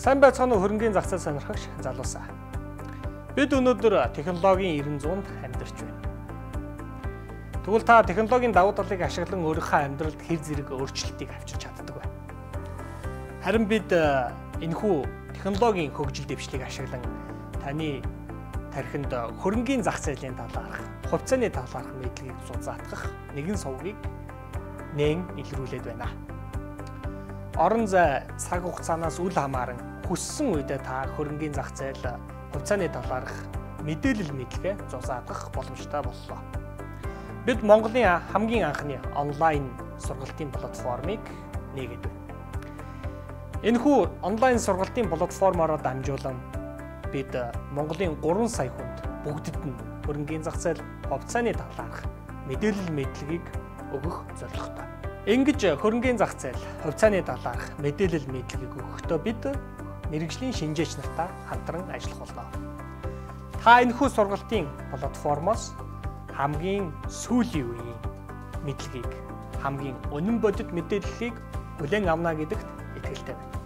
Сайн байцгаана уу хөрөнгөний зах зээл сонирхогч залуусаа. Бид өнөөдөр технологийн 90 100-д амьдарч байна. Тэгвэл та технологийн давуу талыг ашиглан өөрийнхөө амьдралд хэр зэрэг өөрчлөлтийг авчирч чаддаг вэ? Харин бид энэхүү технологийн хөгжил дэвшлиг ашиглан таны тархинд хөрөнгөний зах зээлийн талаарх, хувьцааны талаарх мэдлэгийг зузаатгах нэгэн сувгийг нээн илрүүлээд байна. Орон зай цаг хугацаанаас үл хамааран хүссэн үедээ та хөрөнгөний зах зээл, хувьцааны талаарх мэдээлэл мэдлэгээ зузаатгах боломжтой боллоо. Бид Монголын хамгийн анхны онлайн сургалтын платформыг нээгээд байна. Энэхүү онлайн сургалтын платформоор дамжуулан бид Монголын 3 сая хүнд бүгдэд нь хөрөнгөний зах зээл, хувьцааны талаарх мэдээлэл мэдлэгийг өгөх зорилготой. Ингэж хөрөнгөний зах зээл, хувьцааны талаарх мэдээлэл мэдлэгийг өгөхдөө бид мэргэжлийн шинжээч нартай хамтран ажиллах болно. Та энэхүү сургалтын платформоос хамгийн сүүлийн үеийн мэдлэгийг, хамгийн үнэн бодит мэдээллийг хүлээн авна гэдэгт итгэлтэй байна.